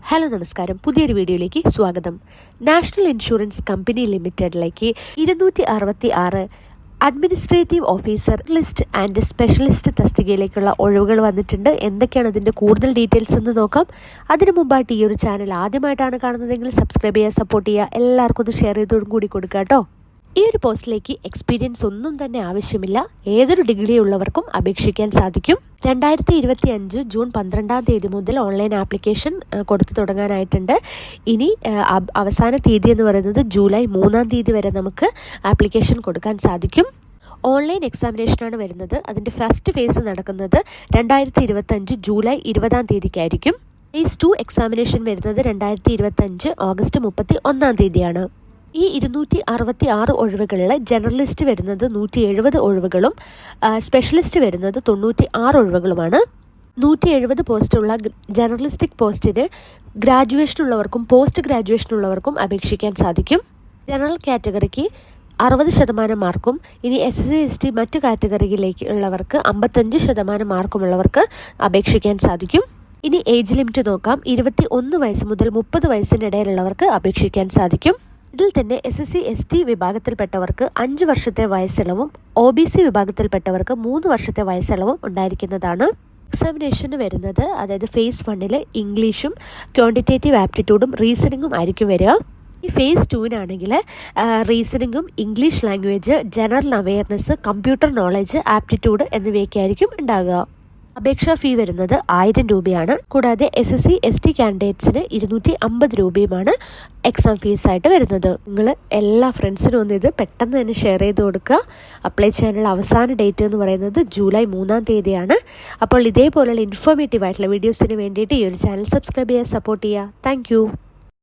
Hello നമസ്കാരം, പുതിയൊരു വീഡിയോയിലേക്ക് സ്വാഗതം. നാഷണൽ ഇൻഷുറൻസ് കമ്പനി ലിമിറ്റഡിലേക്ക് 266 administrative officer list and specialist തസ്തികയിലേക്കുള്ള ഒഴിവുകൾ വന്നിട്ടുണ്ട്. എന്തൊക്കെയാണ് അതിൻ്റെ കൂടുതൽ ഡീറ്റെയിൽസ് എന്ന് നോക്കാം. അതിനു മുമ്പായിട്ട് ഈ ഒരു ചാനൽ ആദ്യമായിട്ടാണ് കാണുന്നതെങ്കിൽ സബ്സ്ക്രൈബ് ചെയ്യുക, സപ്പോർട്ട് ചെയ്യുക, എല്ലാവർക്കും ഒന്ന് ഷെയർ ചെയ്തോടും കൂടി കൊടുക്കുക കേട്ടോ. ഈ ഒരു പോസ്റ്റിലേക്ക് എക്സ്പീരിയൻസ് ഒന്നും തന്നെ ആവശ്യമില്ല. ഏതൊരു ഡിഗ്രി ഉള്ളവർക്കും അപേക്ഷിക്കാൻ സാധിക്കും. 2025 ജൂൺ 12 മുതൽ ഓൺലൈൻ ആപ്ലിക്കേഷൻ കൊടുത്തു തുടങ്ങാനായിട്ടുണ്ട്. ഇനി അവസാന തീയതി എന്ന് പറയുന്നത് ജൂലൈ 3 വരെ നമുക്ക് ആപ്ലിക്കേഷൻ കൊടുക്കാൻ സാധിക്കും. ഓൺലൈൻ എക്സാമിനേഷനാണ് വരുന്നത്. അതിൻ്റെ ഫസ്റ്റ് ഫേസ് നടക്കുന്നത് 2025 ജൂലൈ 20 ഫേസ് 2 എക്സാമിനേഷൻ വരുന്നത് 2025 ഓഗസ്റ്റ് 31 ഈ 266 ഒഴിവുകളിൽ ജനറലിസ്റ്റ് വരുന്നത് 170 ഒഴിവുകളും സ്പെഷ്യലിസ്റ്റ് വരുന്നത് 96 ഒഴിവുകളുമാണ്. 170 പോസ്റ്റുള്ള ജനറലിസ്റ്റിക് പോസ്റ്റിന് ഗ്രാജുവേഷനുള്ളവർക്കും പോസ്റ്റ് ഗ്രാജുവേഷനുള്ളവർക്കും അപേക്ഷിക്കാൻ സാധിക്കും. ജനറൽ കാറ്റഗറിക്ക് 60% മാർക്കും, ഇനി SC/ST മറ്റു കാറ്റഗറിയിലേക്ക് ഉള്ളവർക്ക് 55% മാർക്കുമുള്ളവർക്ക് അപേക്ഷിക്കാൻ സാധിക്കും. ഇനി ഏജ് ലിമിറ്റ് നോക്കാം. 21 വയസ്സ് മുതൽ 30 വയസ്സിനിടയിലുള്ളവർക്ക് അപേക്ഷിക്കാൻ സാധിക്കും. ഇതിൽ തന്നെ SC/ST വിഭാഗത്തിൽപ്പെട്ടവർക്ക് 5 വർഷത്തെ വയസ്സിളവും OBC വിഭാഗത്തിൽപ്പെട്ടവർക്ക് 3 വർഷത്തെ വയസ്സിളവും ഉണ്ടായിരിക്കുന്നതാണ്. എക്സാമിനേഷന് വരുന്നത്, അതായത് ഫേസ് 1 ഇംഗ്ലീഷും ക്വാണ്ടിറ്റേറ്റീവ് ആപ്റ്റിറ്റ്യൂഡും റീസണിങ്ങും ആയിരിക്കും വരിക. ഈ ഫേസ് 2 റീസണിങ്ങും English language, general awareness, computer knowledge, aptitude എന്നിവയൊക്കെയായിരിക്കും ഉണ്ടാകുക. അപേക്ഷാ ഫീ വരുന്നത് 1000 രൂപയാണ്. കൂടാതെ SC/ST കാൻഡിഡേറ്റ്സിന് 250 രൂപയുമാണ് എക്സാം ഫീസായിട്ട് വരുന്നത്. നിങ്ങൾ എല്ലാ ഫ്രണ്ട്സിനും ഒന്ന് ഇത് പെട്ടെന്ന് തന്നെ ഷെയർ ചെയ്ത് കൊടുക്കുക. അപ്ലൈ ചെയ്യാനുള്ള അവസാന ഡേറ്റ് എന്ന് പറയുന്നത് ജൂലൈ 3 അപ്പോൾ ഇതേപോലെയുള്ള ഇൻഫോർമേറ്റീവ് ആയിട്ടുള്ള വീഡിയോസിന് വേണ്ടിയിട്ട് ഈ ഒരു ചാനൽ സബ്സ്ക്രൈബ് ചെയ്യുക, സപ്പോർട്ട് ചെയ്യുക. താങ്ക്